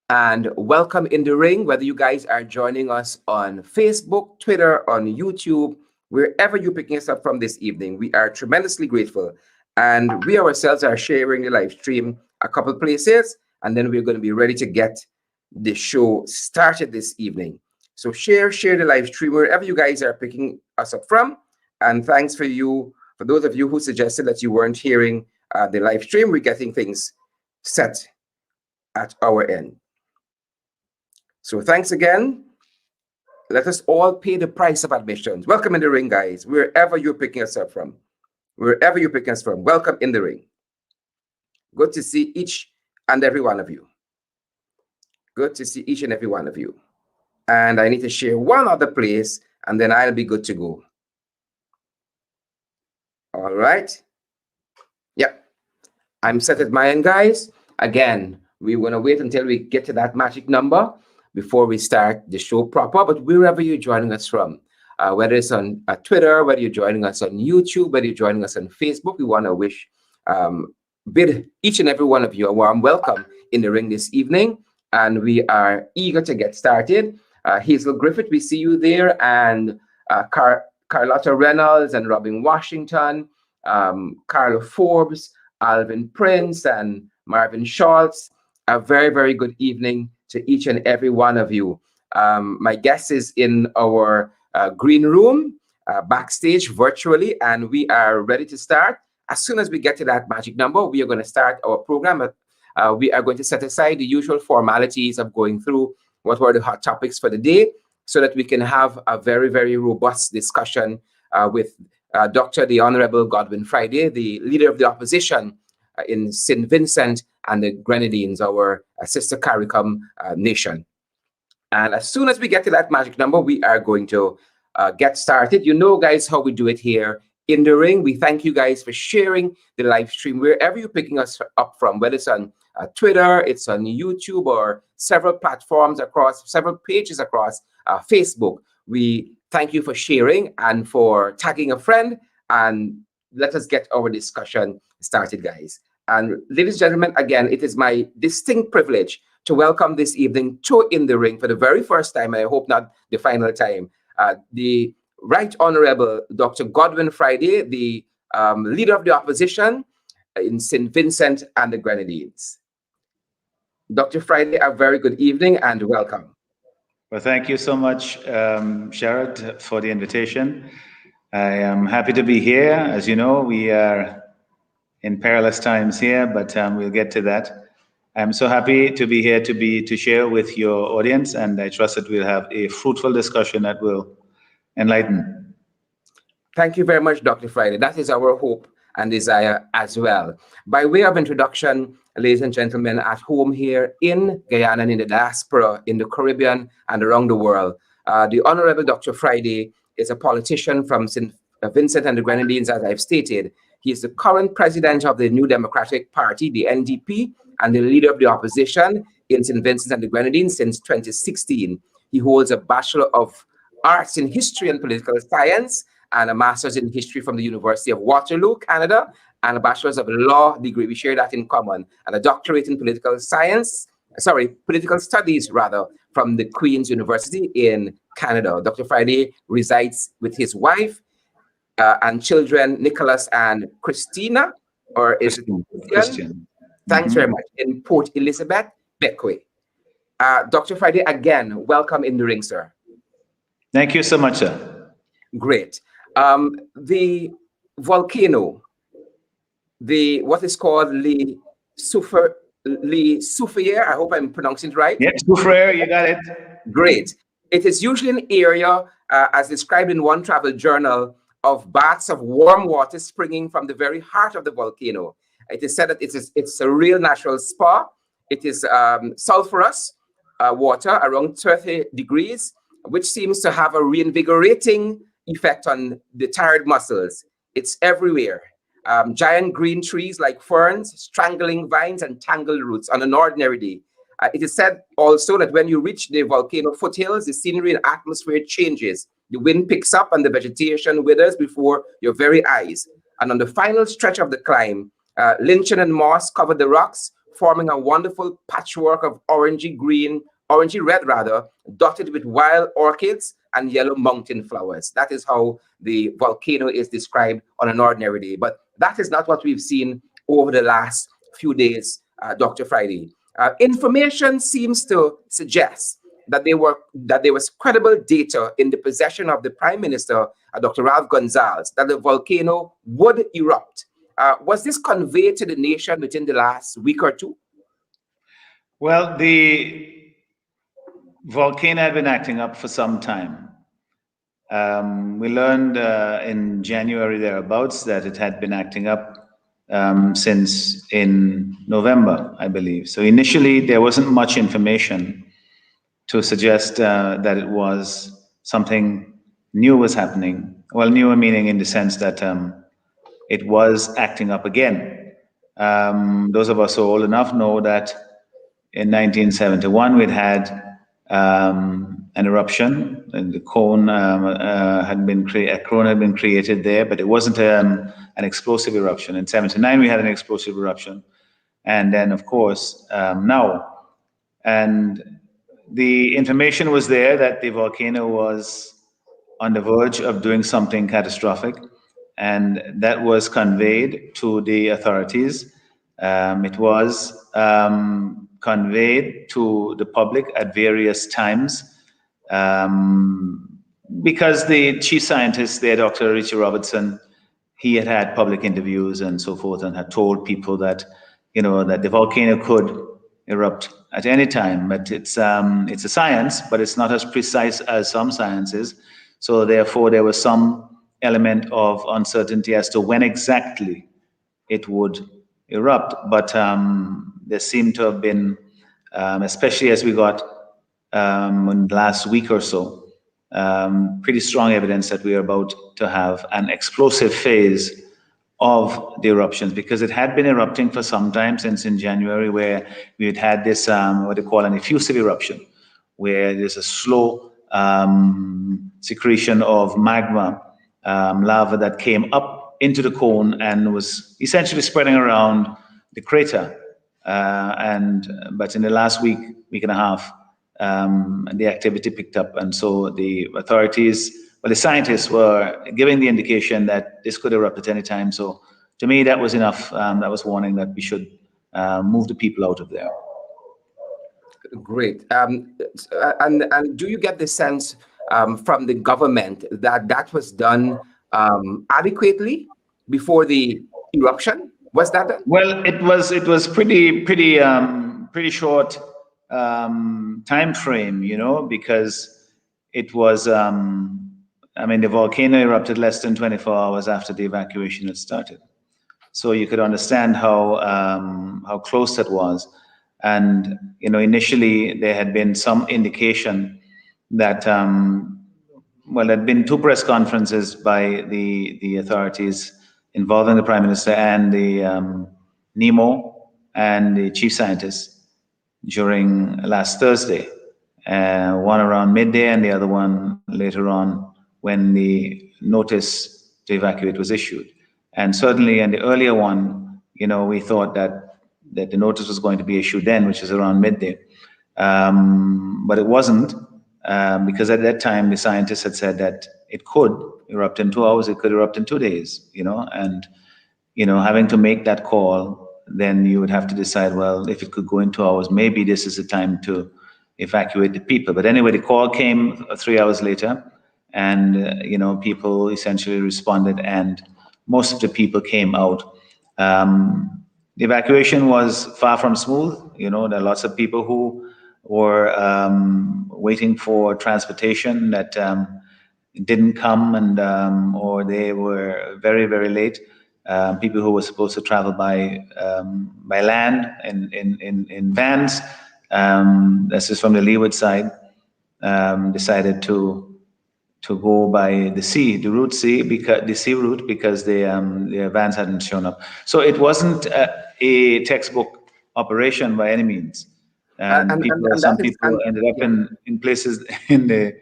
And welcome in the ring, whether you guys are joining us on Facebook, Twitter, on YouTube, wherever you're picking us up from this evening. We are tremendously grateful. And we ourselves are sharing the live stream a couple places, and then we're going to be ready to get the show started this evening. So share the live stream wherever you guys are picking us up from. And thanks for those of you who suggested that you weren't hearing the live stream. We're getting things set at our end. So thanks again. Let us all pay the price of admissions. Welcome in the ring, guys, wherever you're picking us up from. Wherever you're picking us from, welcome in the ring. Good to see each and every one of you. Good to see each and every one of you. And I need to share one other place, and then I'll be good to go. All right. Yep. I'm set at my end, guys. Again, we want to wait until we get to that magic number before we start the show proper. But wherever you're joining us from, whether it's on Twitter, whether you're joining us on YouTube, whether you're joining us on Facebook, we want to bid each and every one of you a warm welcome in the ring this evening. And we are eager to get started. Hazel Griffith, we see you there, and Carlotta Reynolds and Robin Washington, Carla Forbes, Alvin Prince, and Marvin Schultz. A very, very good evening to each and every one of you. My guest is in our green room, backstage virtually, and we are ready to start. As soon as we get to that magic number, we are going to start our program. We are going to set aside the usual formalities of going through what were the hot topics for the day so that we can have a very, very robust discussion with Dr. the Honorable Godwin Friday, the leader of the opposition in St. Vincent and the Grenadines, our sister CARICOM nation. And as soon as we get to that magic number, we are going to get started. You know, guys, how we do it here in the ring. We thank you guys for sharing the live stream wherever you're picking us up from, whether it's on Twitter, it's on YouTube, or several platforms across, several pages across Facebook. We thank you for sharing and for tagging a friend, and let us get our discussion started, guys. And ladies and gentlemen, again, it is my distinct privilege to welcome this evening to In the Ring for the very first time, and I hope not the final time, the Right Honorable Dr. Godwin Friday, the leader of the opposition in St. Vincent and the Grenadines. Dr. Friday, a very good evening and welcome. Well, thank you so much, Sherrod, for the invitation. I am happy to be here. As you know, we are in perilous times here, but we'll get to that. I'm so happy to be here to share with your audience, and I trust that we'll have a fruitful discussion that will enlighten. Thank you very much, Dr. Friday. That is our hope and desire as well. By way of introduction, ladies and gentlemen, at home here in Guyana and in the diaspora, in the Caribbean and around the world, the Honorable Dr. Friday is a politician from St. Vincent and the Grenadines, as I've stated. He is the current president of the New Democratic Party, the NDP, and the leader of the opposition in St. Vincent and the Grenadines since 2016. He holds a Bachelor of Arts in History and Political Science and a Master's in History from the University of Waterloo, Canada, and a Bachelor's of Law degree. We share that in common, and a doctorate in political studies rather, from the Queen's University in Canada. Dr. Friday resides with his wife and children, Nicholas and Christina, or is it Christian? Thanks very much, in Port Elizabeth, Bequia. Dr. Friday, again, welcome in the ring, sir. Thank you so much, sir. Great. The volcano, what is called Soufrière, I hope I'm pronouncing it right. Yeah, Soufrière, you got it. Great. It is usually an area, as described in one travel journal, of baths of warm water springing from the very heart of the volcano. It is said that it's a real natural spa. It is sulfurous water around 30 degrees, which seems to have a reinvigorating effect on the tired muscles. It's everywhere. Giant green trees like ferns, strangling vines, and tangled roots on an ordinary day. It is said also that when you reach the volcano foothills, the scenery and atmosphere changes. The wind picks up and the vegetation withers before your very eyes. And on the final stretch of the climb, lichen and moss cover the rocks, forming a wonderful patchwork of orangey red rather, dotted with wild orchids and yellow mountain flowers. That is how the volcano is described on an ordinary day. But that is not what we've seen over the last few days, Dr. Friday. Information seems to suggest that there was credible data in the possession of the Prime Minister, Dr. Ralph Gonsalves, that the volcano would erupt. Was this conveyed to the nation within the last week or two? Well, the volcano had been acting up for some time. We learned in January thereabouts that it had been acting up since in November, I believe. So initially, there wasn't much information to suggest that it was something new was happening. Well, new meaning in the sense that it was acting up again. Those of us who are old enough know that in 1971 we'd had an eruption, and the cone had been created there, but it wasn't an explosive eruption. In '79 we had an explosive eruption, and then of course now, and the information was there that the volcano was on the verge of doing something catastrophic, and that was conveyed to the authorities. It was conveyed to the public at various times because the chief scientist there, Dr. Richie Robertson, he had had public interviews and so forth, and had told people that, you know, that the volcano could erupt at any time, but it's a science, but it's not as precise as some sciences. So therefore, there was some element of uncertainty as to when exactly it would erupt. But there seemed to have been, especially as we got in the last week or so, pretty strong evidence that we are about to have an explosive phase of the eruptions, because it had been erupting for some time, since in January, where we had this what they call an effusive eruption, where there's a slow secretion of magma, lava that came up into the cone and was essentially spreading around the crater. But in the last week and a half, the activity picked up, and so the authorities, well, the scientists were giving the indication that this could erupt at any time. So to me, that was enough. That was warning that we should move the people out of there. Great. And do you get the sense from the government that that was done adequately before the eruption? Was that done? Well, it was pretty short time frame, you know, because it was. I mean, the volcano erupted less than 24 hours after the evacuation had started. So you could understand how close that was. And, you know, initially there had been some indication that, well, there had been two press conferences by the authorities involving the Prime Minister and the NEMO and the chief scientist during last Thursday. One around midday and the other one later on, when the notice to evacuate was issued. And certainly in the earlier one, you know, we thought that the notice was going to be issued then, which is around midday. But it wasn't, because at that time, the scientists had said that it could erupt in 2 hours, it could erupt in 2 days, you know, and, you know, having to make that call, then you would have to decide, well, if it could go in 2 hours, maybe this is the time to evacuate the people. But anyway, the call came 3 hours later, and you know, people essentially responded, and most of the people came out. The evacuation was far from smooth. You know, there are lots of people who were waiting for transportation that didn't come, and or they were very, very late. People who were supposed to travel by land in vans, this is from the leeward side, decided to go by the sea, the sea route, because the vans hadn't shown up. So it wasn't a textbook operation by any means. Some people ended up in places in the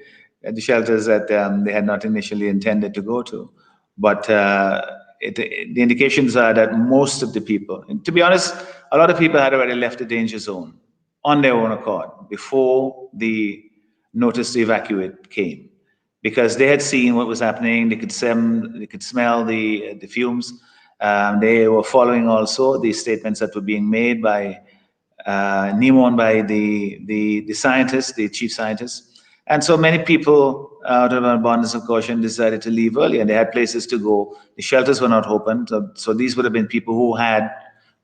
shelters that they had not initially intended to go to. But the indications are that most of the people, and to be honest, a lot of people had already left the danger zone on their own accord before the notice to evacuate came, because they had seen what was happening. They could smell the fumes. They were following also the statements that were being made by NEMO and by the scientists, the chief scientists. And so many people, out of an abundance of caution, decided to leave early, and they had places to go. The shelters were not open, so these would have been people who had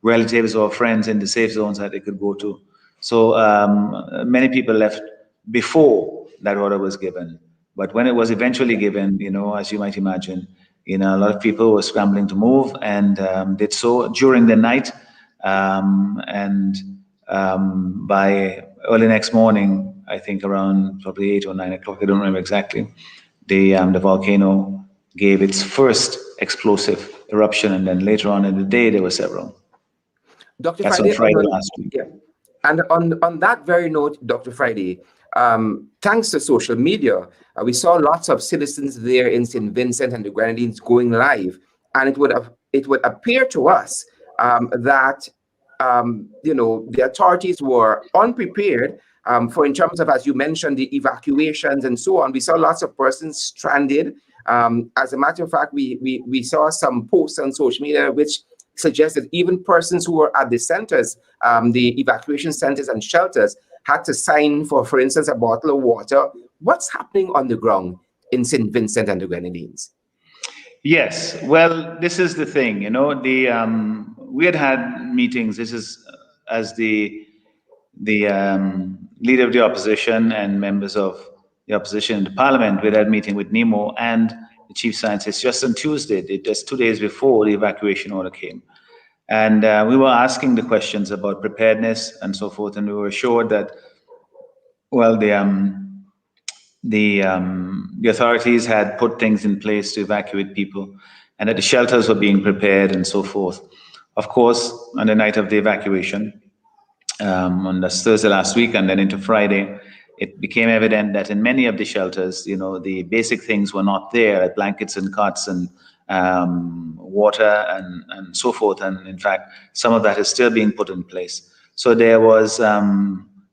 relatives or friends in the safe zones that they could go to. So many people left before that order was given. But when it was eventually given, as you might imagine, a lot of people were scrambling to move, and did so during the night. By early next morning, I think around probably 8 or 9 o'clock, I don't remember exactly, the volcano gave its first explosive eruption, and then later on in the day there were several. Dr. That's Friday, on Friday last week. Yeah. And on that very note, Dr. Friday, thanks to social media, we saw lots of citizens there in St. Vincent and the Grenadines going live, and it would appear to us that the authorities were unprepared for, in terms of, as you mentioned, the evacuations and so on. We saw lots of persons stranded. As a matter of fact, we saw some posts on social media which suggested even persons who were at the centers, the evacuation centers and shelters, had to sign for instance, a bottle of water. What's happening on the ground in St. Vincent and the Grenadines? Yes, well, this is the thing, we had meetings. This is as the leader of the opposition and members of the opposition in the parliament. We had a meeting with NEMO and the chief scientist just on Tuesday, just 2 days before the evacuation order came. And we were asking the questions about preparedness and so forth, and we were assured that, well, the authorities had put things in place to evacuate people, and that the shelters were being prepared and so forth. Of course, on the night of the evacuation, on the Thursday last week and then into Friday, it became evident that in many of the shelters, the basic things were not there, like blankets and cots and water and so forth. And in fact, some of that is still being put in place. So there was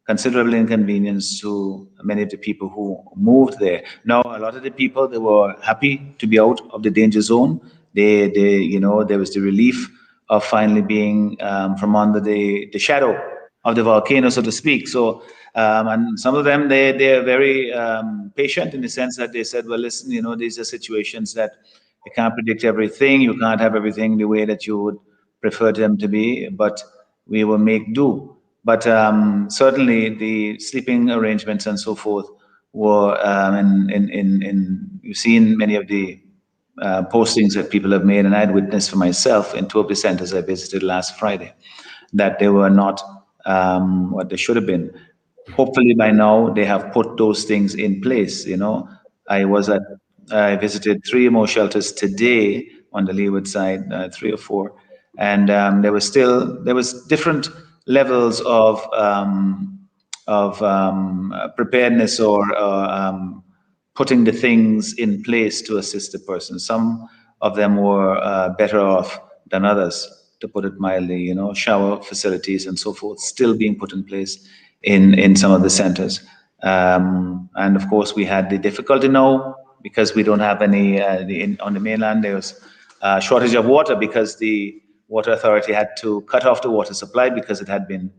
considerable inconvenience to many of the people who moved there. Now, a lot of the people, they were happy to be out of the danger zone. There was the relief of finally being from under the shadow of the volcano, so to speak. So, and some of them, they're very patient in the sense that they said, well, listen, these are situations that you can't predict everything. You can't have everything the way that you would prefer them to be, but we will make do. But certainly the sleeping arrangements and so forth were, you've seen many of the postings that people have made, and I had witnessed for myself in 2 of the centers I visited last Friday, that they were not what they should have been. Hopefully by now they have put those things in place. I visited 3 more shelters today on the leeward side, 3 or 4, and there was different levels of preparedness or putting the things in place to assist the person. Some of them were better off than others, to put it mildly. Shower facilities and so forth still being put in place in some of the centers. And of course, we had the difficulty now because we don't have any on the mainland. There was a shortage of water because the Water Authority had to cut off the water supply because it had been,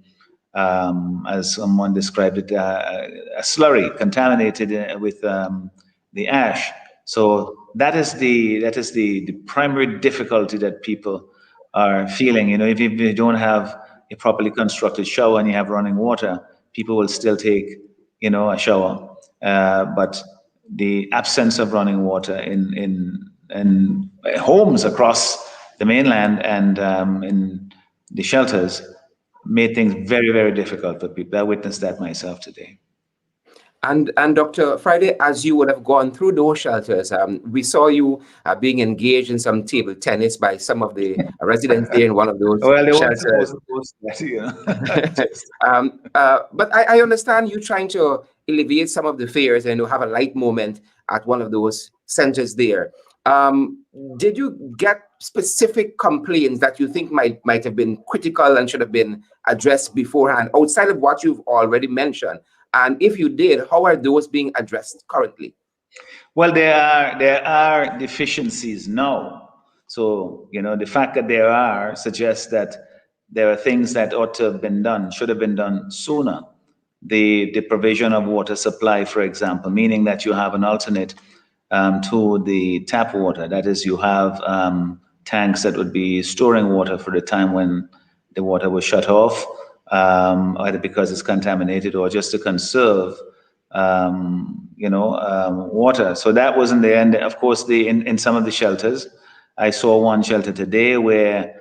as someone described it, a slurry contaminated with the ash. So that is the primary difficulty that people are feeling. If you don't have a properly constructed shower and you have running water, people will still take, a shower. But the absence of running water in homes across the mainland and in the shelters made things very, very difficult for people. I witnessed that myself today. And Dr. Friday, as you would have gone through those shelters, we saw you being engaged in some table tennis by some of the residents there in one of those shelters. But I understand you trying to alleviate some of the fears and have a light moment at one of those centers there. Did you get specific complaints that you think might have been critical and should have been addressed beforehand, outside of what you've already mentioned? And if you did, how are those being addressed currently? Well, there are deficiencies now. So, the fact that there are suggests that there are things that ought to have been done, should have been done sooner. The provision of water supply, for example, meaning that you have an alternate to the tap water. That is, you have tanks that would be storing water for the time when the water was shut off, either because it's contaminated or just to conserve water. So that wasn't there. And of course, in some of the shelters, I saw one shelter today where,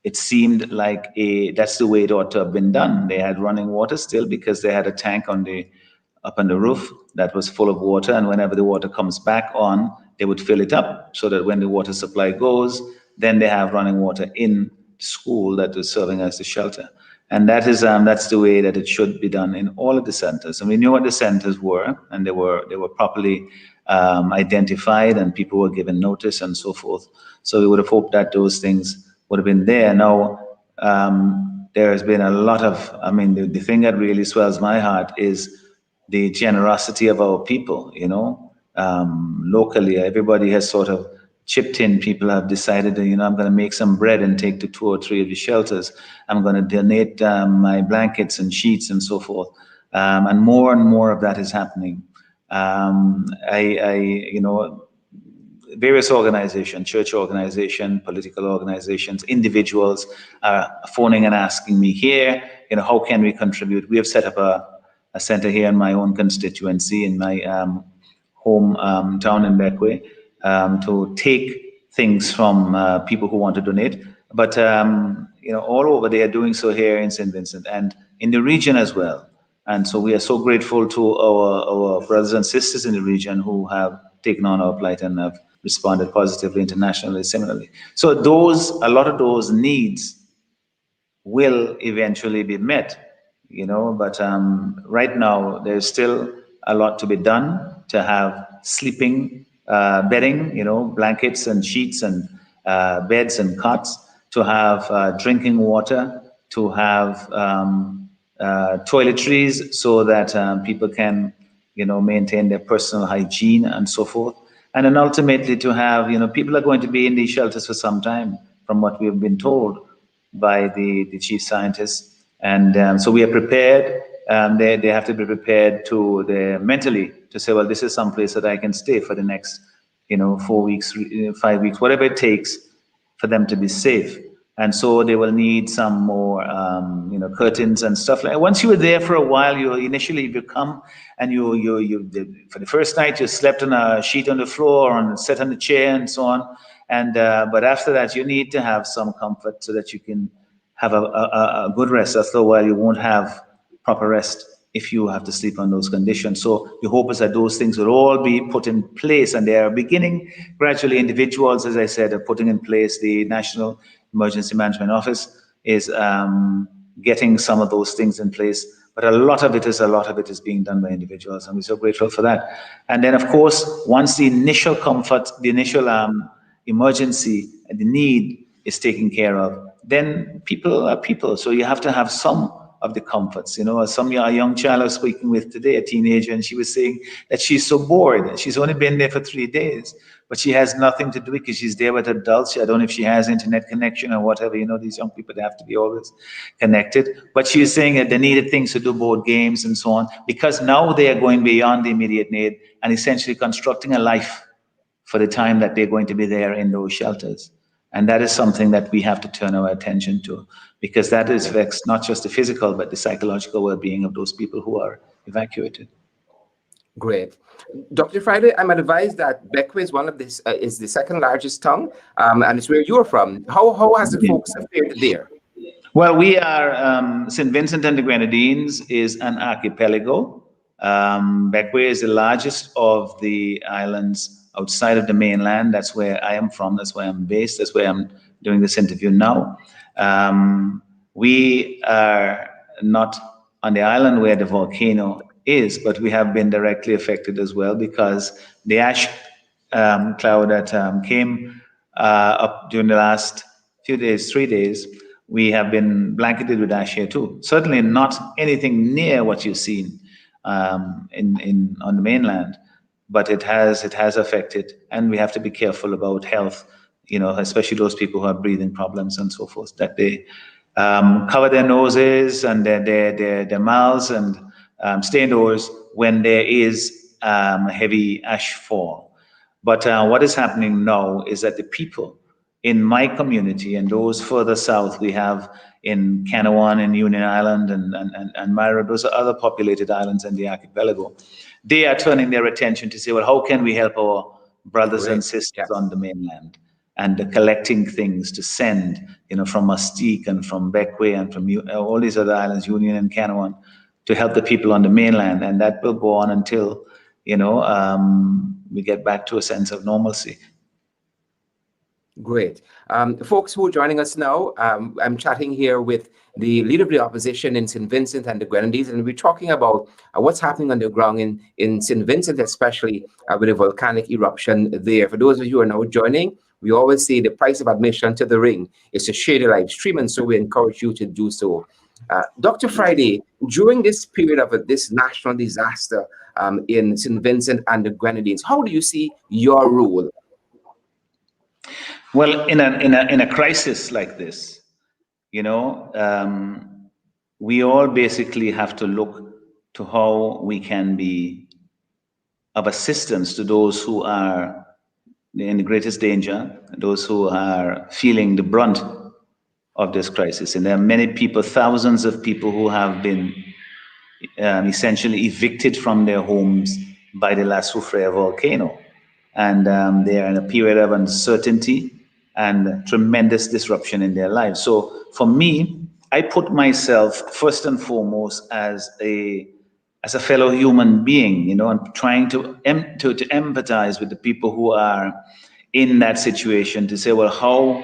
it seemed like that's the way it ought to have been done. They had running water still because they had a tank up on the roof that was full of water. And whenever the water comes back on, they would fill it up so that when the water supply goes, then they have running water in school that is serving as the shelter. And that's the way that it should be done in all of the centers. And we knew what the centers were, and they were properly identified, and people were given notice and so forth. So we would have hoped that those things would have been there. Now, there has been a lot of, the thing that really swells my heart is the generosity of our people, locally. Everybody has sort of chipped in. People have decided that, I'm going to make some bread and take to 2 or 3 of the shelters. I'm going to donate my blankets and sheets and so forth. And more of that is happening. Various organizations, church organizations, political organizations, individuals are phoning and asking me here, how can we contribute? We have set up a center here in my own constituency, in my home town in Bequia, to take things from people who want to donate. But, all over, they are doing so here in St. Vincent and in the region as well. And so we are so grateful to our brothers and sisters in the region who have taken on our plight and have responded positively internationally similarly. So a lot of those needs will eventually be met, but right now there's still a lot to be done to have sleeping, bedding, blankets and sheets and beds and cots, to have drinking water, to have toiletries so that people can, maintain their personal hygiene and so forth. And then ultimately to have, people are going to be in these shelters for some time, from what we've been told by the chief scientists. And so we are prepared. They have to be prepared mentally to say, well, this is some place that I can stay for the next, 4 weeks, 5 weeks, whatever it takes for them to be safe. And so they will need some more, curtains and stuff like that. Once you were there for a while, you come and for the first night, you slept on a sheet on the floor and sat on the chair and so on. And, but after that, you need to have some comfort so that you can have a good rest. After a while, you won't have proper rest if you have to sleep on those conditions. So the hope is that those things will all be put in place, and they are beginning gradually. Individuals, as I said, are putting in place. The National Emergency Management Office is getting some of those things in place, but a lot of it is being done by individuals, and we're so grateful for that. And then, of course, once the initial comfort, the initial emergency, and the need is taken care of, then people are people. So you have to have some of the comforts. A young child I was speaking with today, a teenager, and she was saying that she's so bored. She's only been there for 3 days, but she has nothing to do because she's there with adults. I don't know if she has internet connection or whatever. These young people, they have to be always connected. But she was saying that they needed things to do, board games and so on, because now they are going beyond the immediate need and essentially constructing a life for the time that they're going to be there in those shelters. And that is something that we have to turn our attention to, because that is affects not just the physical, but the psychological well-being of those people who are evacuated. Great. Dr. Friday, I'm advised that Bequia is the second largest town, and it's where you're from. How has the folks fared there? Well, we are, St. Vincent and the Grenadines is an archipelago. Bequia is the largest of the islands outside of the mainland. That's where I am from. That's where I'm based. That's where I'm doing this interview now. We are not on the island where the volcano is, but we have been directly affected as well, because the ash cloud that came up during the last few days, 3 days, we have been blanketed with ash here too. Certainly not anything near what you've seen on the mainland, but it has affected, and we have to be careful about health, especially those people who have breathing problems and so forth, that they cover their noses and their mouths and stay indoors when there is heavy ash fall. But what is happening now is that the people in my community and those further south we have in Canouan and Union Island and Myra, those are other populated islands in the archipelago. They are turning their attention to say, well, how can we help our brothers and sisters on the mainland? And collecting things to send, from Mustique and from Bequia and from all these other islands, Union and Canouan, to help the people on the mainland. And that will go on until, we get back to a sense of normalcy. Great. Folks who are joining us now, I'm chatting here with the leader of the opposition in St. Vincent and the Grenadines, and we're talking about what's happening on the ground in St. Vincent, especially with a volcanic eruption there. For those of you who are now joining, we always say the price of admission to the ring is to share the live stream, and so we encourage you to do so. Dr. Friday, during this period of this national disaster in St. Vincent and the Grenadines, how do you see your role? Well, in a crisis like this, we all basically have to look to how we can be of assistance to those who are in the greatest danger, those who are feeling the brunt of this crisis. And there are many people, thousands of people who have been essentially evicted from their homes by the Soufrière volcano. And they are in a period of uncertainty and tremendous disruption in their lives. So for me, I put myself first and foremost as a fellow human being, and trying to empathize with the people who are in that situation, to say, well, how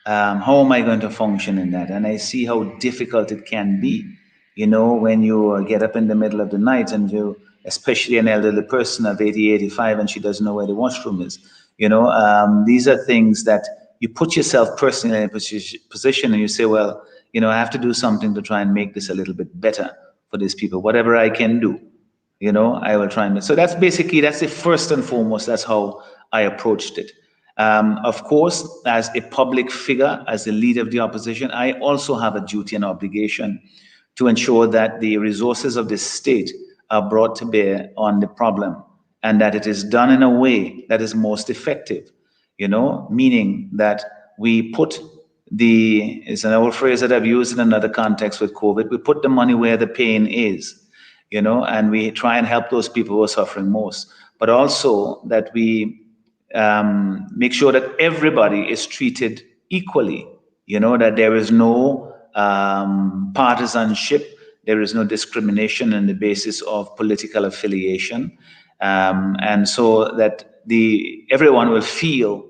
am I going to function in that? And I see how difficult it can be, when you get up in the middle of the night and especially an elderly person of 80, 85, and she doesn't know where the washroom is. These are things that you put yourself personally in a position and you say, well, I have to do something to try and make this a little bit better for these people. Whatever I can do, I will try and. So that's the first and foremost, that's how I approached it. Of course, as a public figure, as the leader of the opposition, I also have a duty and obligation to ensure that the resources of the state are brought to bear on the problem, and that it is done in a way that is most effective, meaning that we put it's an old phrase that I've used in another context with COVID, we put the money where the pain is, and we try and help those people who are suffering most, but also that we make sure that everybody is treated equally, that there is no partisanship, there is no discrimination on the basis of political affiliation, and so that everyone will feel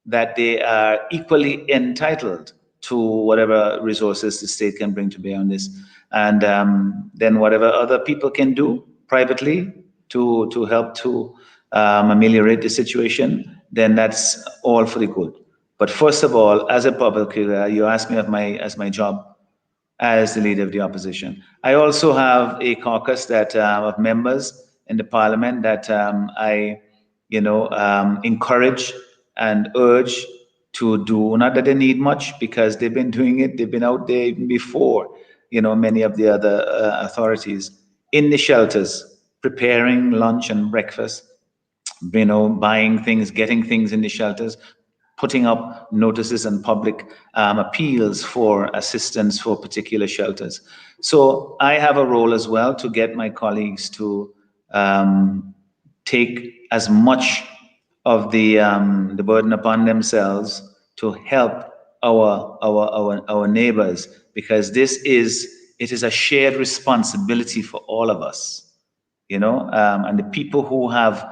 that they are equally entitled to whatever resources the state can bring to bear on this, and then whatever other people can do privately to help to ameliorate the situation, then that's all for the good. But first of all, as a public figure, you asked me as my job as the leader of the opposition. I also have a caucus of members in the parliament that I encourage and urge to do, not that they need much, because they've been doing it, they've been out there even before, many of the other authorities, in the shelters, preparing lunch and breakfast, buying things, getting things in the shelters, putting up notices and public appeals for assistance for particular shelters. So I have a role as well to get my colleagues to take as much of the burden upon themselves to help our neighbors, because it is a shared responsibility for all of us, and the people who have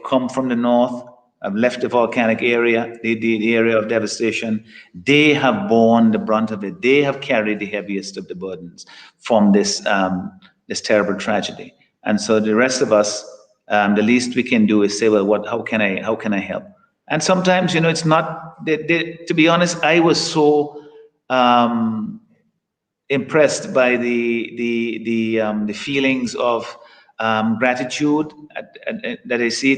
come from the north, have left the volcanic area, the area of devastation, they have borne the brunt of it. They have carried the heaviest of the burdens from this terrible tragedy. And so the rest of us, the least we can do is say, well, how can I help? And sometimes, it's not, to be honest, I was so impressed by the feelings of gratitude that I see,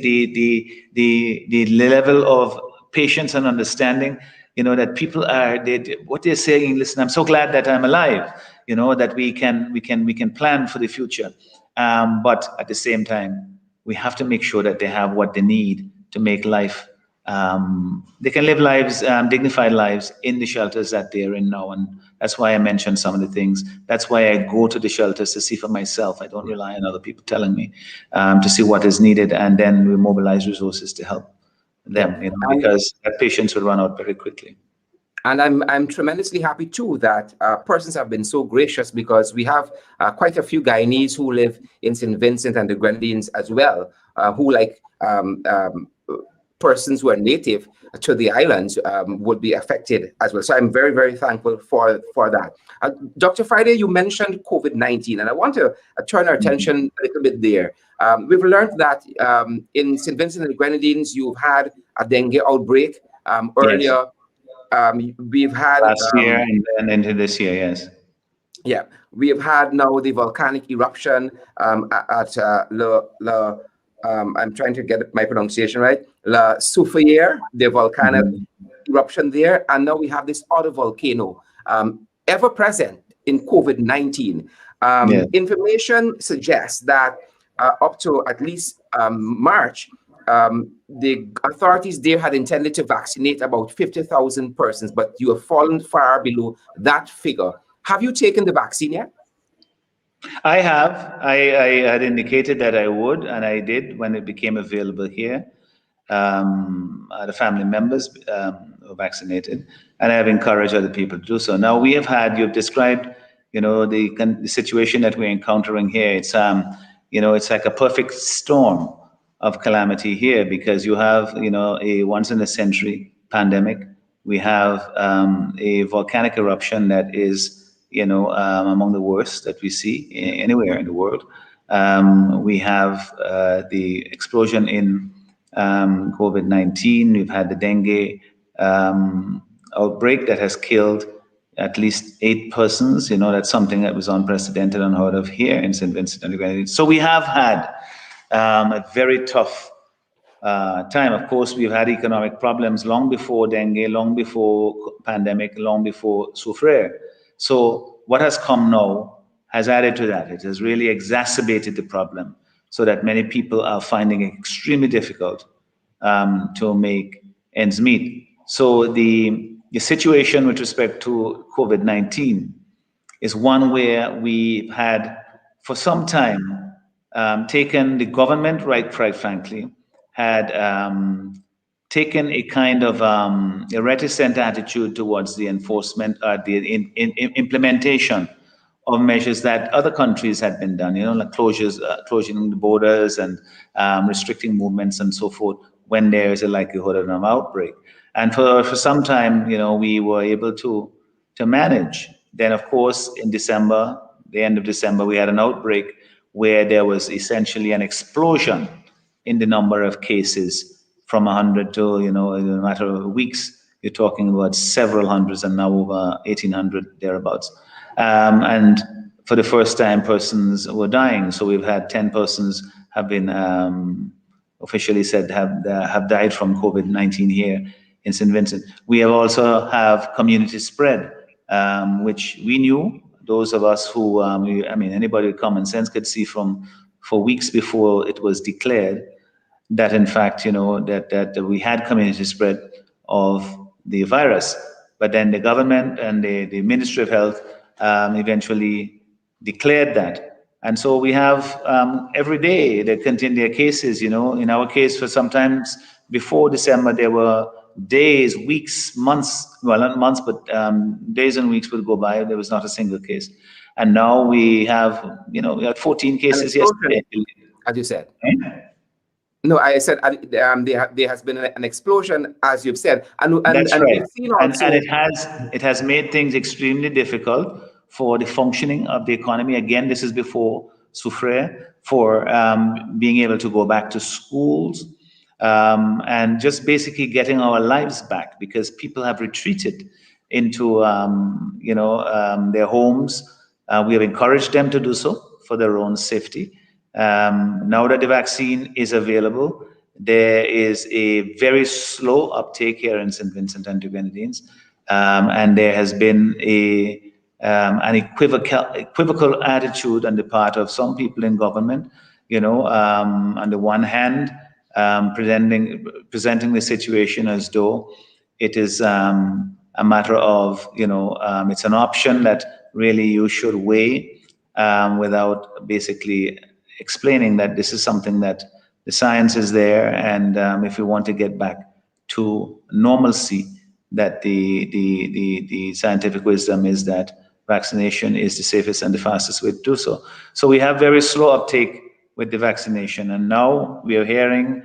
the level of patience and understanding, that people are, what they're saying. Listen, I'm so glad that I'm alive. That we can plan for the future, but at the same time, we have to make sure that they have what they need to make life. They can live lives, dignified lives, in the shelters that they're in now. And that's why I mentioned some of the things. That's why I go to the shelters to see for myself. I don't rely on other people telling me, to see what is needed, and then we mobilize resources to help them, because that patients will run out very quickly. And I'm tremendously happy too that persons have been so gracious, because we have quite a few Guyanese who live in St. Vincent and the Grenadines as well, who, like persons who are native to the islands, would be affected as well. So I'm very, very thankful for that. Dr. Friday, you mentioned COVID-19, and I want to turn our attention a little bit there. We've learned that in St. Vincent and the Grenadines, you've had a dengue outbreak earlier. Yes. We've had last year and then into this year, yes. Yeah, we have had now the volcanic eruption at I'm trying to get my pronunciation right, La Soufrière, the volcanic eruption there, and now we have this other volcano ever present in COVID-19. Information suggests that up to at least March, the authorities there had intended to vaccinate about 50,000 persons, but you have fallen far below that figure. Have you taken the vaccine yet? I have. I had indicated that I would, and I did when it became available here. The family members were vaccinated, and I have encouraged other people to do so. Now, we have had, you've described, the situation that we're encountering here. It's, it's like a perfect storm of calamity here, because you have, a once in a century pandemic. We have a volcanic eruption that is, among the worst that we see anywhere in the world. We have the explosion in COVID-19. We've had the dengue outbreak that has killed at least 8 persons. That's something that was unprecedented, unheard of here in St. Vincent and the Grenadines. So we have had a very tough time. Of course, we've had economic problems long before dengue, long before pandemic, long before Soufrière. So what has come now has added to that. It has really exacerbated the problem, so that many people are finding it extremely difficult to make ends meet. So the situation with respect to COVID-19 is one where we had, for some time, taken the government, right frankly, had taken a kind of a reticent attitude towards the enforcement, the implementation of measures that other countries had been done, like closing the borders and restricting movements and so forth, when there is a likelihood of an outbreak. And for some time, we were able to manage. Then, of course, in December, the end of December, we had an outbreak where there was essentially an explosion in the number of cases, from 100 to, in a matter of weeks, you're talking about several hundreds, and now over 1,800 thereabouts. And for the first time, persons were dying. So we've had 10 persons have been officially said have died from COVID-19 here in St. Vincent. We have also have community spread, which we knew. Those of us who, anybody with common sense could see for weeks before it was declared that, in fact, that we had community spread of the virus. But then the government and the Ministry of Health eventually declared that. And so we have every day there continue cases, in our case, for sometimes before December, there were days, weeks, months, well, not months, but days and weeks would go by, there was not a single case. And now we have, we had 14 cases yesterday. As you said. No, I said there has been an explosion, as you've said, and that's right. We've seen also, and it has made things extremely difficult for the functioning of the economy. Again, this is before Soufrière, for being able to go back to schools, and just basically getting our lives back, because people have retreated into their homes. We have encouraged them to do so for their own safety. Now that the vaccine is available, there is a very slow uptake here in St. Vincent and the Grenadines, and there has been an equivocal attitude on the part of some people in government. On the one hand, presenting the situation as though it is a matter of, it's an option that really you should weigh, without basically explaining that this is something that the science is there, and if we want to get back to normalcy, that the scientific wisdom is that vaccination is the safest and the fastest way to do so. So we have very slow uptake with the vaccination, and now we are hearing,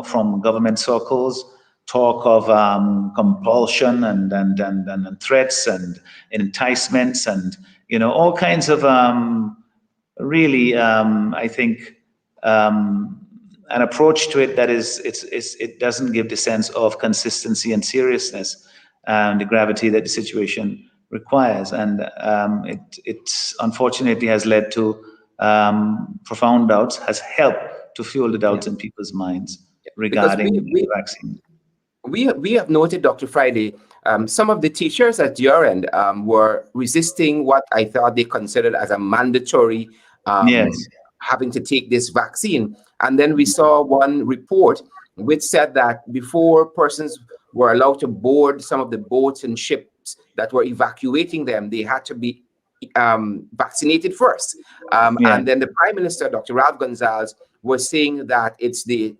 from government circles, talk of compulsion and threats and enticements and all kinds of really I think an approach to it that it doesn't give the sense of consistency and seriousness and the gravity that the situation requires, and it unfortunately has led to profound doubts, has helped to fuel the doubts in people's minds regarding the vaccine. We have noted, Dr. Friday, some of the teachers at your end were resisting what I thought they considered as a mandatory having to take this vaccine. And then we saw one report which said that before persons were allowed to board some of the boats and ships that were evacuating them, they had to be vaccinated first. And then the Prime Minister, Dr. Ralph Gonsalves, was saying that it's the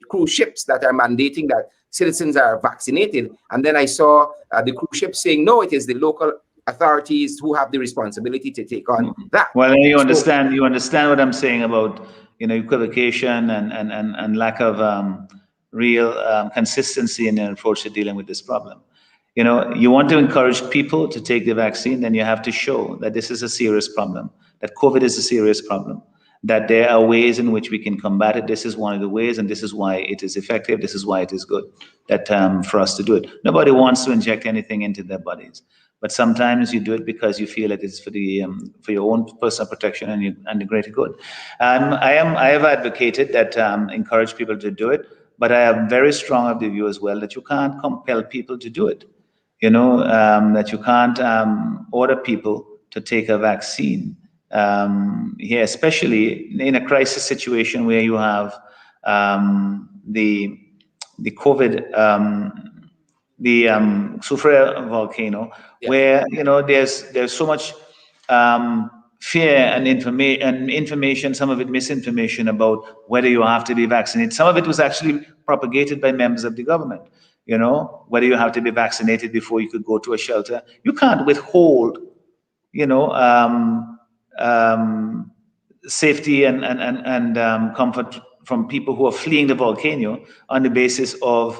cruise ships that are mandating that citizens are vaccinated. And then I saw the cruise ships saying, no, it is the local authorities who have the responsibility to take on that. Well, you understand what I'm saying about equivocation and lack of real consistency in their approach to dealing with this problem. You want to encourage people to take the vaccine, then you have to show that this is a serious problem, that COVID is a serious problem, that there are ways in which we can combat it. This is one of the ways, and this is why it is effective. This is why it is good that for us to do it. Nobody wants to inject anything into their bodies, but sometimes you do it because you feel it is for your own personal protection and the greater good. I have advocated that encourage people to do it, but I am very strong of the view as well that you can't compel people to do it. That you can't order people to take a vaccine. Here, especially in a crisis situation where you have the COVID, the Soufrière volcano, where there's so much fear and information, some of it misinformation about whether you have to be vaccinated. Some of it was actually propagated by members of the government. Whether you have to be vaccinated before you could go to a shelter. You can't withhold, safety and comfort from people who are fleeing the volcano on the basis of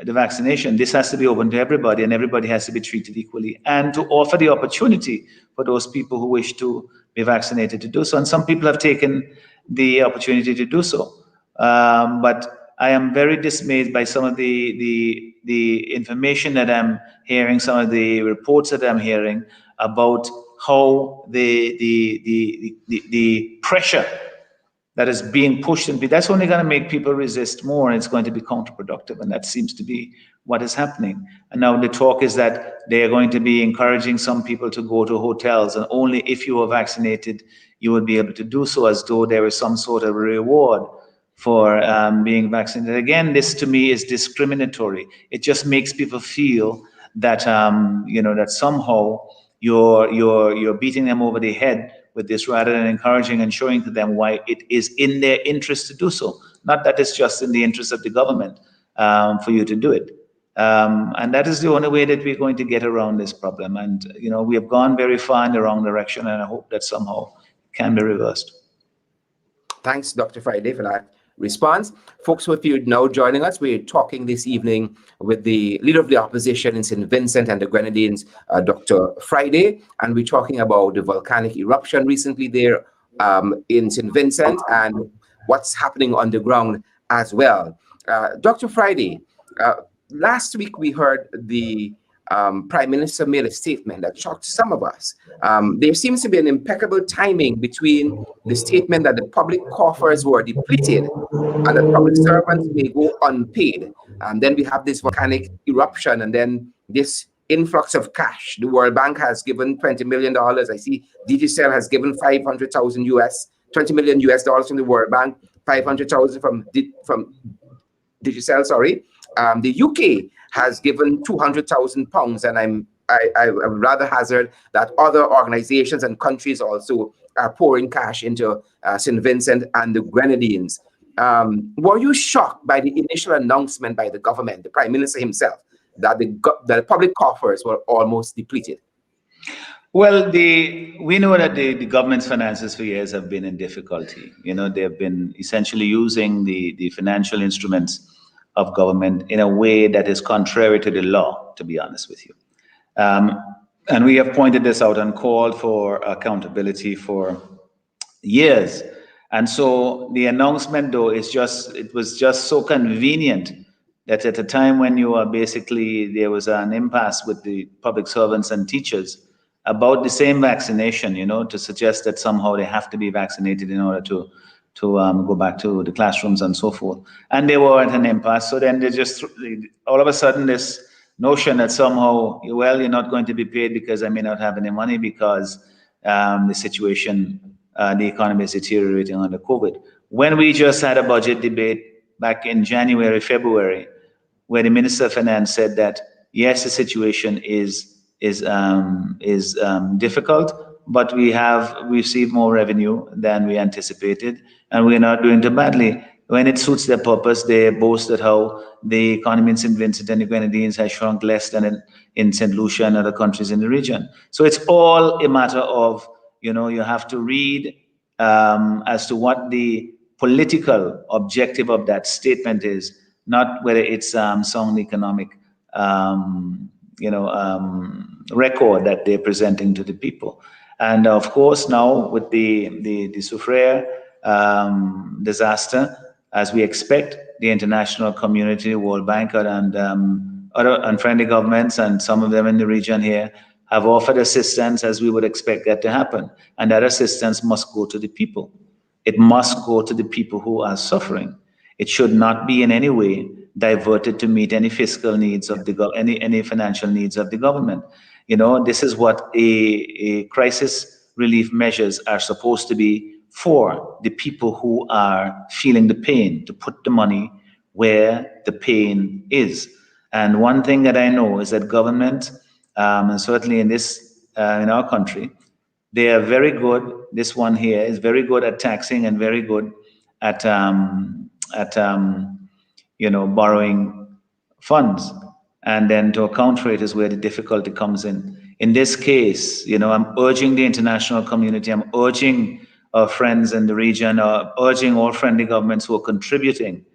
the vaccination. This has to be open to everybody, and everybody has to be treated equally, and to offer the opportunity for those people who wish to be vaccinated to do so. And some people have taken the opportunity to do so. But I am very dismayed by some of the information that I'm hearing, some of the reports that I'm hearing about how the pressure that is being pushed, and that's only going to make people resist more, and it's going to be counterproductive, and that seems to be what is happening. And now the talk is that they are going to be encouraging some people to go to hotels, and only if you are vaccinated you would be able to do so, as though there is some sort of reward for being vaccinated. Again, this to me is discriminatory. It just makes people feel that that somehow you're beating them over the head with this, rather than encouraging and showing to them why it is in their interest to do so. Not that it's just in the interest of the government for you to do it. And that is the only way that we're going to get around this problem. And we have gone very far in the wrong direction, and I hope that somehow it can be reversed. Thanks, Dr. Friday, for that response. Folks, if you're now joining us, we're talking this evening with the Leader of the Opposition in St. Vincent and the Grenadines, Dr. Friday, and we're talking about the volcanic eruption recently there in St. Vincent and what's happening on the ground as well. Dr. Friday, last week we heard the Prime Minister made a statement that shocked some of us. There seems to be an impeccable timing between the statement that the public coffers were depleted and that public servants may go unpaid. And then we have this volcanic eruption and then this influx of cash. The World Bank has given $20 million. I see Digicel has given 500,000 US, 20 million US dollars from the World Bank, 500,000 from Digicel, sorry. The UK has given £200,000, and I would rather hazard that other organizations and countries also are pouring cash into St. Vincent and the Grenadines. Were you shocked by the initial announcement by the government, the Prime Minister himself, that the public coffers were almost depleted? Well, we know that the government's finances for years have been in difficulty. You know, they've been essentially using the financial instruments of government in a way that is contrary to the law, to be honest with you. And we have pointed this out and called for accountability for years. And so the announcement, though, it was just so convenient that at a time when there was an impasse with the public servants and teachers about the same vaccination, to suggest that somehow they have to be vaccinated in order to go back to the classrooms and so forth. And they were at an impasse. So then all of a sudden, this notion that somehow, well, you're not going to be paid because I may not have any money because the situation, the economy is deteriorating under COVID. When we just had a budget debate back in January, February, where the Minister of Finance said that, yes, the situation is difficult, but we have received more revenue than we anticipated, and we're not doing too badly. When it suits their purpose, they boast at how the economy in St. Vincent and the Grenadines has shrunk less than in St. Lucia and other countries in the region. So it's all a matter of, you have to read as to what the political objective of that statement is, not whether it's sound economic record that they're presenting to the people. And of course, now with the Soufrière disaster, as we expect, the international community, World Bank, and other unfriendly governments, and some of them in the region here, have offered assistance as we would expect that to happen. And that assistance must go to the people. It must go to the people who are suffering. It should not be in any way diverted to meet any fiscal needs of any financial needs of the government. This is what a crisis relief measures are supposed to be for: the people who are feeling the pain, to put the money where the pain is. And one thing that I know is that government, and certainly in our country, they are very good. This one here is very good at taxing and very good at borrowing funds. And then to account for it is where the difficulty comes in. In this case, I'm urging the international community, I'm urging our friends in the region, urging all friendly governments who are contributing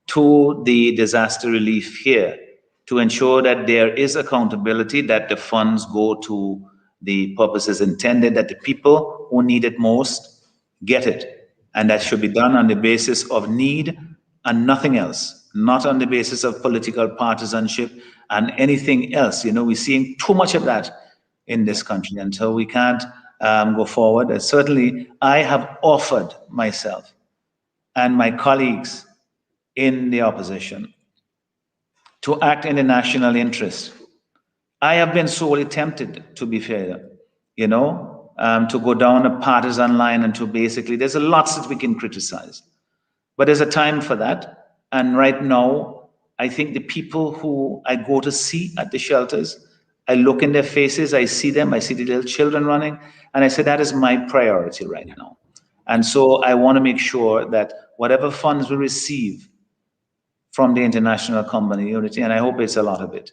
to the disaster relief here to ensure that there is accountability, that the funds go to the purposes intended, that the people who need it most get it. And that should be done on the basis of need and nothing else, not on the basis of political partisanship and anything else. We're seeing too much of that in this country, and so we can't go forward. And certainly, I have offered myself and my colleagues in the opposition to act in the national interest. I have been sorely tempted, to be fair, to go down a partisan line and to basically, there's a lot that we can criticize, but there's a time for that. And right now, I think the people who I go to see at the shelters, I look in their faces, I see them, I see the little children running, and I say, that is my priority right now. And so I want to make sure that whatever funds we receive from the international community, and I hope it's a lot of it,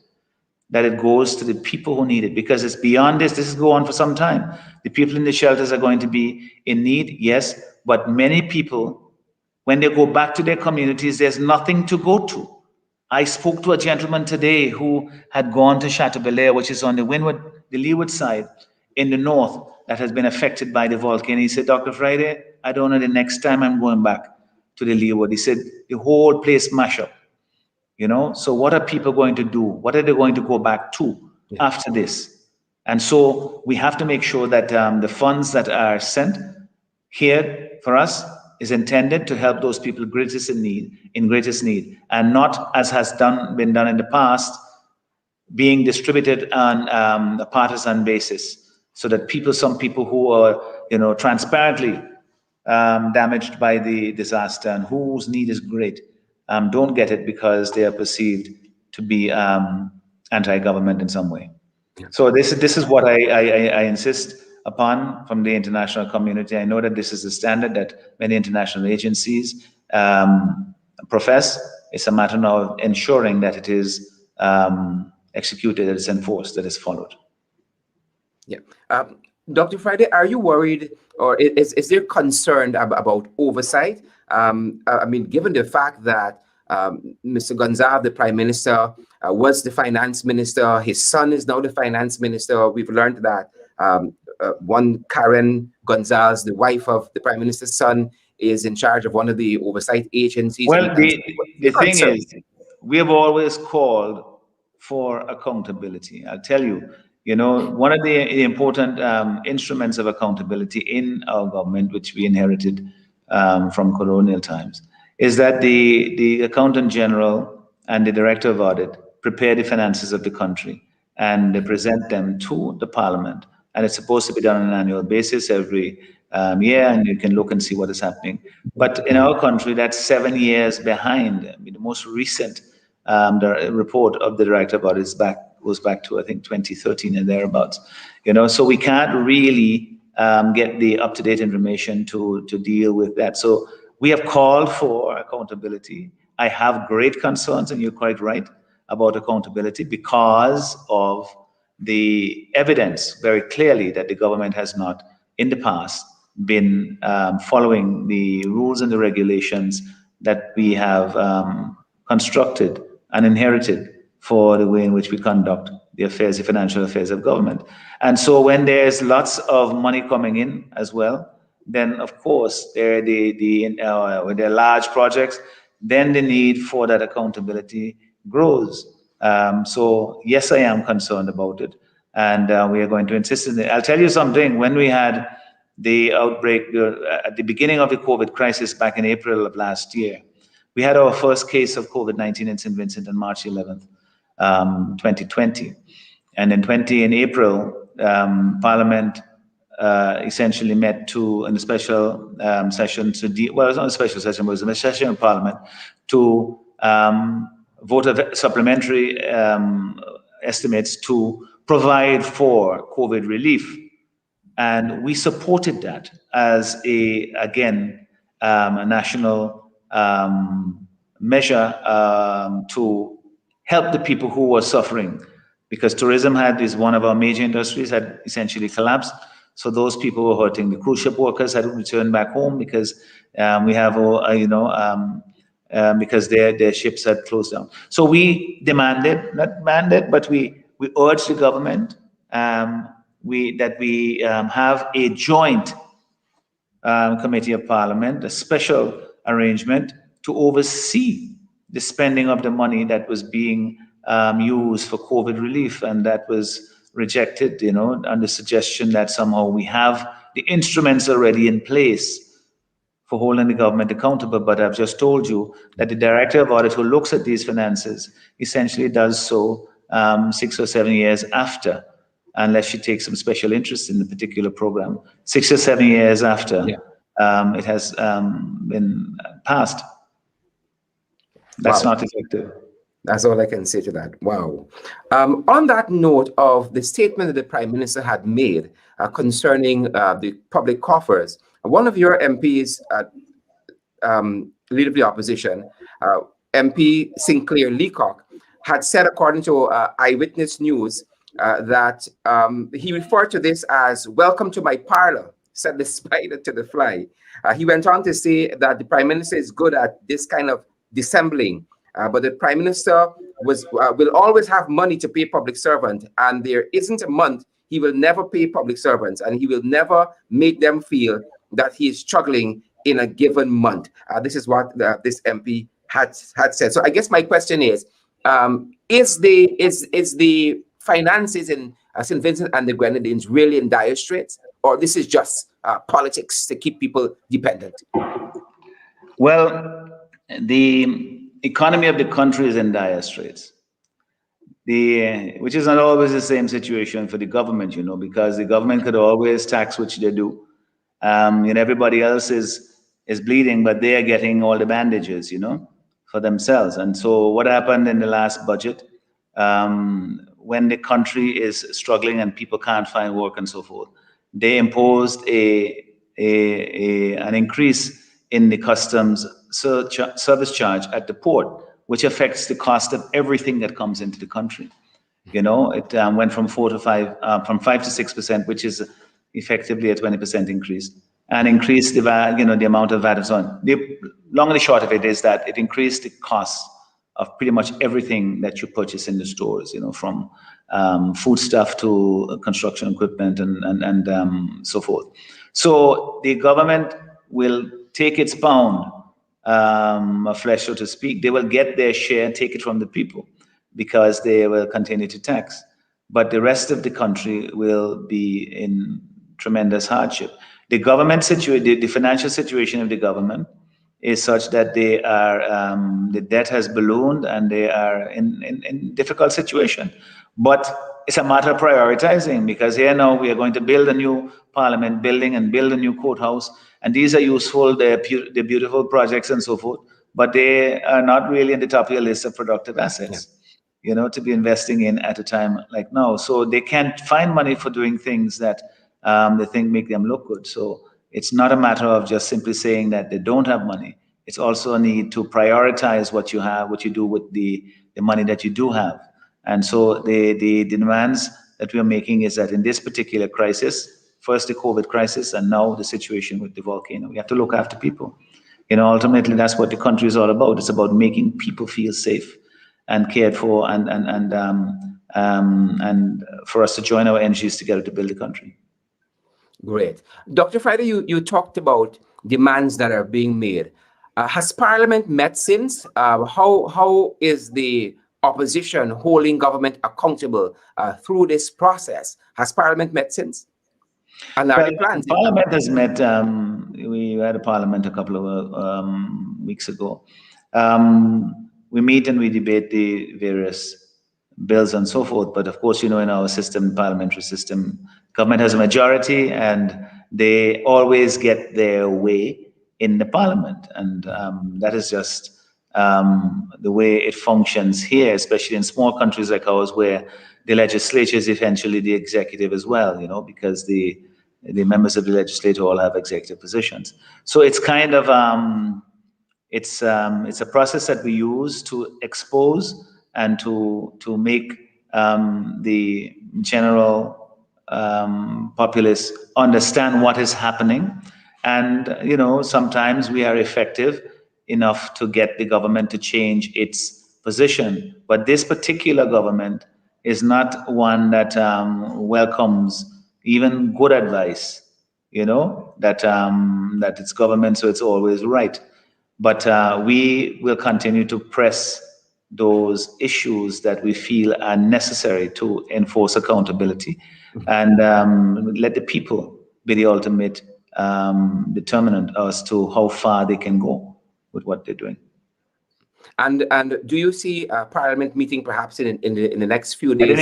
that it goes to the people who need it, because it's beyond this. This is going on for some time. The people in the shelters are going to be in need, yes, but many people, when they go back to their communities, there's nothing to go to. I spoke to a gentleman today who had gone to Chateaubelair, which is on the leeward side in the north, that has been affected by the volcano. He said, Dr. Friday, I don't know the next time I'm going back to the leeward. He said, the whole place mashed up. So what are people going to do? What are they going to go back to after this? And so we have to make sure that the funds that are sent here for us is intended to help those people greatest in greatest need, and not, as has been done in the past, being distributed on a partisan basis, so that some people who are, transparently damaged by the disaster and whose need is great, don't get it because they are perceived to be anti-government in some way. So this is what I insist upon from the international community. I know that this is the standard that many international agencies profess. It's a matter of ensuring that it is executed, that it's enforced, that it's followed. Yeah. Dr. Friday, are you worried, or is there concern about oversight? I mean, given the fact that Mr. Gonzalez, the Prime Minister, was the Finance Minister, his son is now the Finance Minister. We've learned that one Karen Gonzalez, the wife of the Prime Minister's son, is in charge of one of the oversight agencies. Well, the thing is, we have always called for accountability. I'll tell you, one of the important instruments of accountability in our government, which we inherited from colonial times, is that the Accountant General and the Director of Audit prepare the finances of the country and they present them to the Parliament. And it's supposed to be done on an annual basis every year, and you can look and see what is happening. But in our country, that's 7 years behind. I mean, the most recent the report of the Director of Audit goes back to, I think, 2013 and thereabouts. So we can't really get the up-to-date information to deal with that. So we have called for accountability. I have great concerns, and you're quite right, about accountability because of the evidence very clearly that the government has not, in the past, been following the rules and the regulations that we have constructed and inherited for the way in which we conduct the financial affairs of government. And so when there's lots of money coming in as well, then of course when there are large projects, then the need for that accountability grows. So yes, I am concerned about it, and we are going to insist on it. I'll tell you something. When we had the outbreak at the beginning of the COVID crisis back in April of last year, we had our first case of COVID-19 in St. Vincent on March 11th, 2020. And in April, Parliament essentially met in a special session well, it's not a special session, it was a session of Parliament to vote a supplementary estimates to provide for COVID relief. And we supported that as a national measure to help the people who were suffering, because tourism is one of our major industries, had essentially collapsed. So those people were hurting. The cruise ship workers had returned back home because because their ships had closed down. So we but we urged the government that we have a joint committee of Parliament, a special arrangement to oversee the spending of the money that was being used for COVID relief, and that was rejected, on the suggestion that somehow we have the instruments already in place for holding the government accountable. But I've just told you that the Director of Audit, who looks at these finances, essentially does so 6 or 7 years after, unless she takes some special interest in the particular program, 6 or 7 years after it has been passed. That's not effective. That's all I can say to that. Wow. On that note of the statement that the Prime Minister had made concerning the public coffers, one of your MPs, Leader of the Opposition, MP Sinclair Leacock, had said, according to Eyewitness News, that he referred to this as "welcome to my parlor," said the spider to the fly. He went on to say that the Prime Minister is good at this kind of dissembling, but the Prime Minister will always have money to pay public servants, and there isn't a month he will never pay public servants, and he will never make them feel that he is struggling in a given month. This is what this MP had said. So I guess my question is the finances in St. Vincent and the Grenadines really in dire straits, or this is just politics to keep people dependent? Well, the economy of the country is in dire straits. Which is not always the same situation for the government, because the government could always tax, which they do. Everybody else is bleeding, but they are getting all the bandages, for themselves. And so what happened in the last budget, when the country is struggling and people can't find work and so forth, they imposed an increase in the customs service charge at the port, which affects the cost of everything that comes into the country. It went from 5 to 6%, which is effectively a 20% increase, and increased the amount of VAT and so on. The long and the short of it is that it increased the cost of pretty much everything that you purchase in the stores, from foodstuff to construction equipment and so forth. So the government will take its pound of flesh, so to speak. They will get their share and take it from the people because they will continue to tax. But the rest of the country will be in tremendous hardship. The government the financial situation of the government is such that they are the debt has ballooned and they are in difficult situation. But it's a matter of prioritizing, because here now we are going to build a new parliament building and build a new courthouse, and these are useful, they're beautiful projects and so forth, but they are not really in the top of your list of productive assets. Yeah. To be investing in at a time like now. So they can't find money for doing things that they think make them look good. So it's not a matter of just simply saying that they don't have money. It's also a need to prioritize what you have, what you do with the money that you do have. And so the demands that we are making is that in this particular crisis, first the COVID crisis and now the situation with the volcano, we have to look after people. Ultimately that's what the country is all about. It's about making people feel safe and cared for, and for us to join our energies together to build the country. Great. Dr. Friday, you talked about demands that are being made. Has Parliament met since? How is the opposition holding government accountable through this process? Has Parliament met since? And are the plans? Parliament has met. We had a Parliament a couple of weeks ago. We meet and we debate the various bills and so forth. But of course, in our system, parliamentary system, government has a majority and they always get their way in the parliament. And that is just the way it functions here, especially in small countries like ours, where the legislature is eventually the executive as well, because the members of the legislature all have executive positions. So it's kind of, it's a process that we use to expose and to make the general populace understand what is happening. And, sometimes we are effective enough to get the government to change its position. But this particular government is not one that welcomes even good advice, that it's government, so it's always right. But we will continue to press those issues that we feel are necessary to enforce accountability, and let the people be the ultimate determinant as to how far they can go with what they're doing. And do you see Parliament meeting perhaps in the next few days?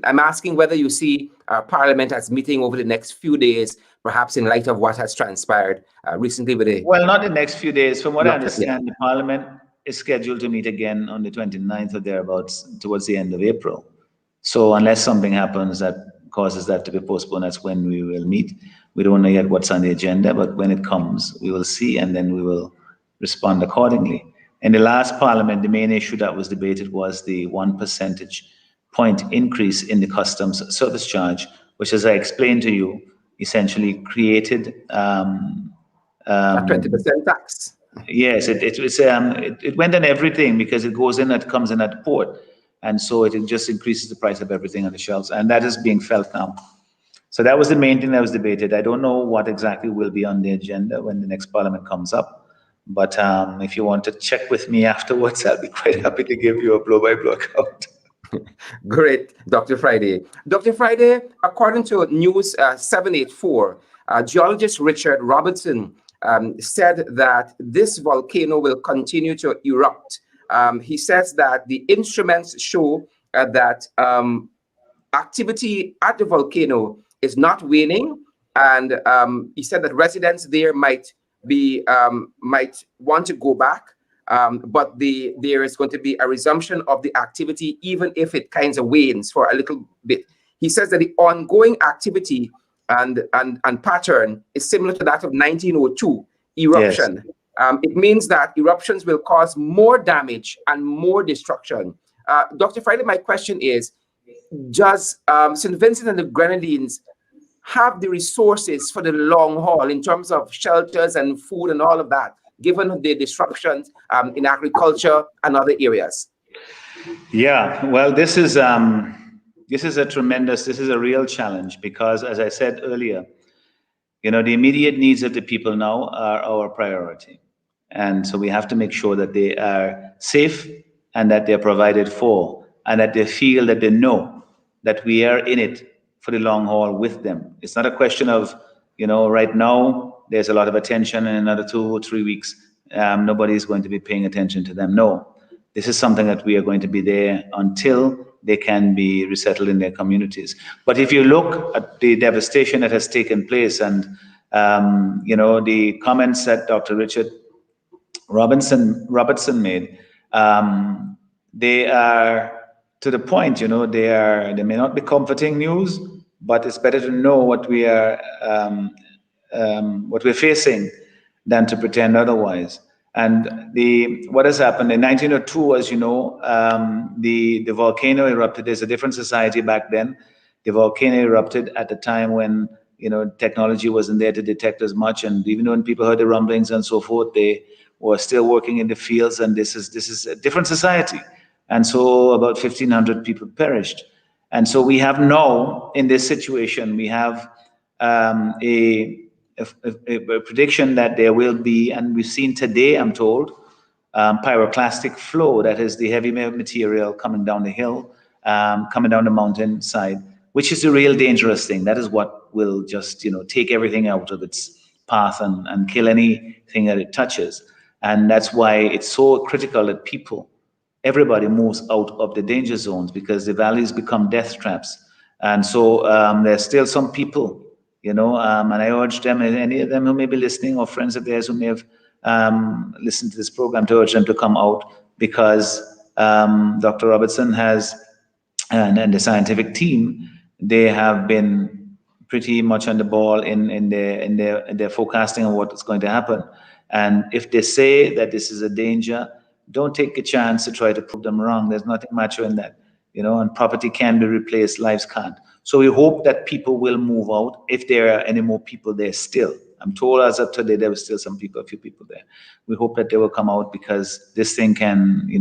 I'm asking whether you see Parliament as meeting over the next few days, perhaps in light of what has transpired recently with it. Well, not the next few days. From what I understand, the Parliament is scheduled to meet again on the 29th or thereabouts, towards the end of April. So unless something happens that causes that to be postponed, that's when we will meet. We don't know yet what's on the agenda, but when it comes, we will see, and then we will respond accordingly. In the last Parliament, the main issue that was debated was the 1 percentage point increase in the customs service charge, which, as I explained to you, essentially created a 20% tax. Yes, it went on everything, because it goes in, it comes in at the port, and so it just increases the price of everything on the shelves, and that is being felt now. So that was the main thing that was debated. I don't know what exactly will be on the agenda when the next Parliament comes up, But if you want to check with me afterwards, I'll be quite happy to give you a blow-by-blow account. Great, Dr. Friday. Dr. Friday, according to News 784, geologist Richard Robertson said that this volcano will continue to erupt. He says that the instruments show that activity at the volcano is not waning, and he said that residents there might want to go back, but there is going to be a resumption of the activity, even if it kind of wanes for a little bit. He says that the ongoing activity and pattern is similar to that of 1902 eruption. Yes. It means that eruptions will cause more damage and more destruction. Dr. Friday, my question is, does St. Vincent and the Grenadines have the resources for the long haul in terms of shelters and food and all of that, given the disruptions in agriculture and other areas? Yeah, well, this is a real challenge because, as I said earlier, the immediate needs of the people now are our priority. And so we have to make sure that they are safe and that they're provided for and that they feel that they know that we are in it for the long haul with them. It's not a question of, right now there's a lot of attention, and in another 2 or 3 weeks, nobody's going to be paying attention to them. No, this is something that we are going to be there until they can be resettled in their communities. But if you look at the devastation that has taken place and, the comments that Dr. Richard Robertson made, they are to the point, they may not be comforting news, but it's better to know what we're facing than to pretend otherwise. And what has happened in 1902, as you know, the volcano erupted. There's a different society back then. The volcano erupted at the time when technology wasn't there to detect as much, and even when people heard the rumblings and so forth, they were still working in the fields. And this is a different society. And so about 1,500 people perished. And so we have now, in this situation, we have a prediction that there will be, and we've seen today, I'm told, pyroclastic flow, that is the heavy material coming down the hill, coming down the mountainside, which is a real dangerous thing. That is what will just, take everything out of its path and kill anything that it touches. And that's why it's so critical that everybody moves out of the danger zones, because the valleys become death traps. And so there's still some people, and I urge them, any of them who may be listening or friends of theirs who may have listened to this program, to urge them to come out, because Dr. Robertson and the scientific team, they have been pretty much on the ball in their forecasting of what is going to happen. And if they say that this is a danger, don't take a chance to try to prove them wrong. There's nothing macho in that, and property can be replaced, lives can't. So we hope that people will move out if there are any more people there still. I'm told as of today, there were still a few people there. We hope that they will come out, because this thing can, we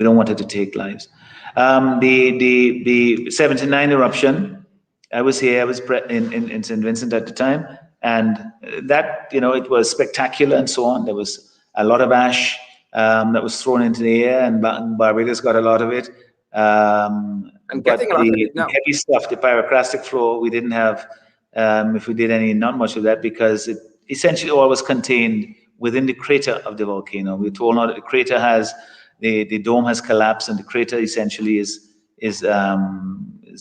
don't want it to take lives. The 79 eruption, I was here, I was in St. Vincent at the time, and that, it was spectacular and so on. There was a lot of ash that was thrown into the air, and Barbados got a lot of it. And getting a lot of it now. The heavy stuff, the pyroclastic flow, we didn't have, if we did not much of that, because it essentially all was contained within the crater of the volcano. We're told now that the crater the dome has collapsed, and the crater essentially is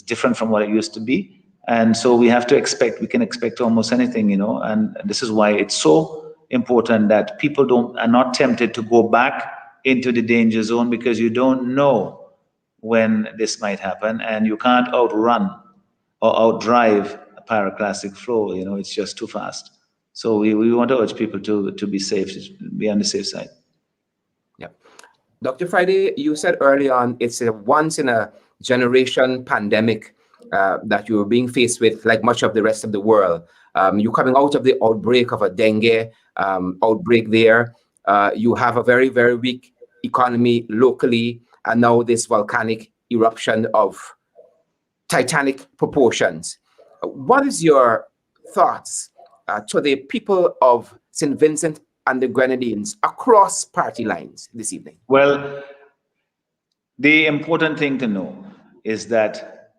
different from what it used to be. And so we can expect almost anything, and this is why it's so important that people are not tempted to go back into the danger zone, because you don't know when this might happen, and you can't outrun or outdrive a pyroclastic flow. It's just too fast. So we want to urge people to be safe, to be on the safe side. Yeah. Dr. Friday, you said early on, it's a once in a generation pandemic that you're being faced with, like much of the rest of the world. You're coming out of the outbreak of a dengue outbreak there. You have a very, very weak economy locally, and now this volcanic eruption of titanic proportions. What is your thoughts to the people of St. Vincent and the Grenadines across party lines this evening? Well, the important thing to know is that,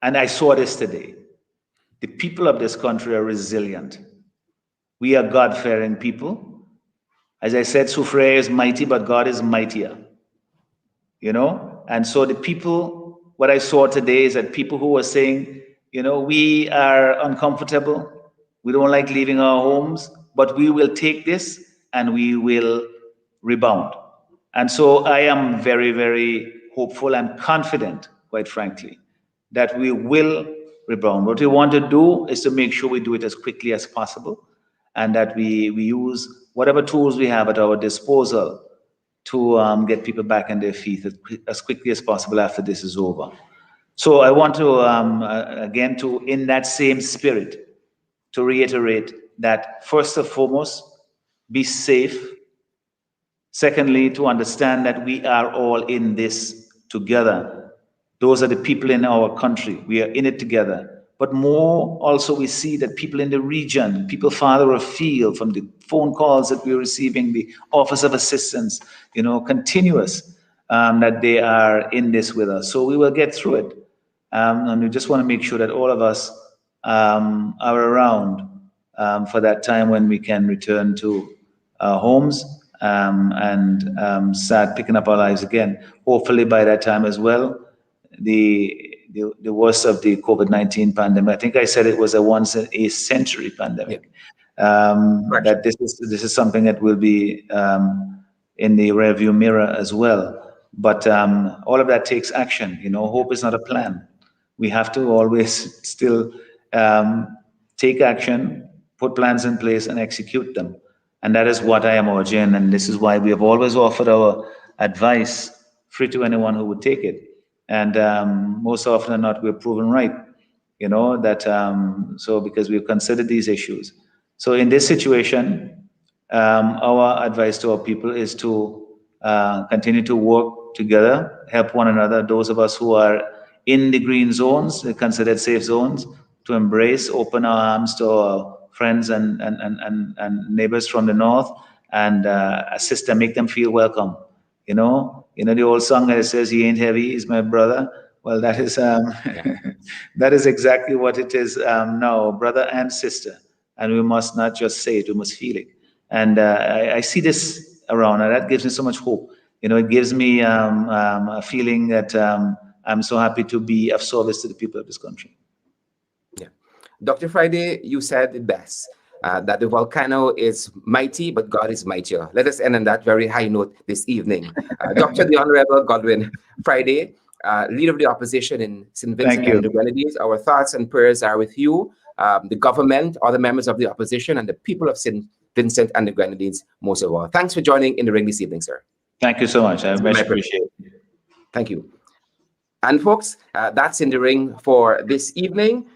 and I saw this today, the people of this country are resilient. We are God-fearing people. As I said, Soufrière is mighty, but God is mightier. And so the people, what I saw today is that people who were saying, we are uncomfortable, we don't like leaving our homes, but we will take this and we will rebound. And so I am very, very hopeful and confident, quite frankly, that we will rebound. What we want to do is to make sure we do it as quickly as possible, and that we use whatever tools we have at our disposal to get people back on their feet as quickly as possible after this is over. So I want to, again, in that same spirit, to reiterate that first and foremost, be safe. Secondly, to understand that we are all in this together. Those are the people in our country. We are in it together. But more also, we see that people in the region, people farther afield, from the phone calls that we're receiving, the Office of Assistance, continuous, that they are in this with us. So we will get through it. And we just want to make sure that all of us are around for that time when we can return to our homes and start picking up our lives again. Hopefully by that time as well, the worst of the COVID-19 pandemic, I think I said it was a once in a century pandemic. That this is something that will be in the rearview mirror as well. But all of that takes action. Hope is not a plan. We have to always still take action, put plans in place, and execute them. And that is what I am urging. And this is why we have always offered our advice free to anyone who would take it. And most often than not, we're proven right, so because we've considered these issues. So in this situation, our advice to our people is to continue to work together, help one another. Those of us who are in the green zones, considered safe zones, to embrace, open our arms to our friends and neighbors from the north, and assist them, make them feel welcome. The old song that says, "He ain't heavy, he's my brother." Well, that is that is exactly what it is now, brother and sister. And we must not just say it, we must feel it. And I see this around, and that gives me so much hope. It gives me a feeling that I'm so happy to be of service to the people of this country. Yeah. Dr. Friday, you said it best. That the volcano is mighty, but God is mightier. Let us end on that very high note this evening. Dr. the Honorable Godwin Friday, Leader of the Opposition in St. Vincent and the Grenadines, our thoughts and prayers are with you, the government, other members of the opposition, and the people of St. Vincent and the Grenadines most of all. Thanks for joining In the Ring this evening, sir. Thank you so much. I much appreciate it. Thank you. And folks, that's In the Ring for this evening.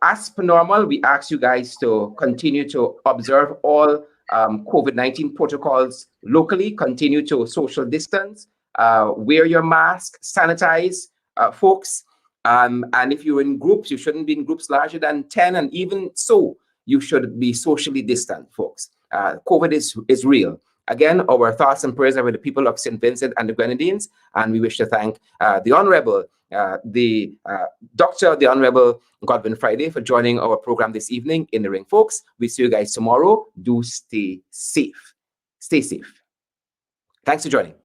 As per normal, we ask you guys to continue to observe all COVID-19 protocols locally, continue to social distance, wear your mask, sanitize, folks. And if you're in groups, you shouldn't be in groups larger than 10, and even so, you should be socially distant, folks. COVID is real. Again, our thoughts and prayers are with the people of St. Vincent and the Grenadines, and we wish to thank the Honorable, the Honorable Godwin Friday for joining our program this evening In the Ring, folks. We see you guys tomorrow. Do stay safe. Stay safe. Thanks for joining.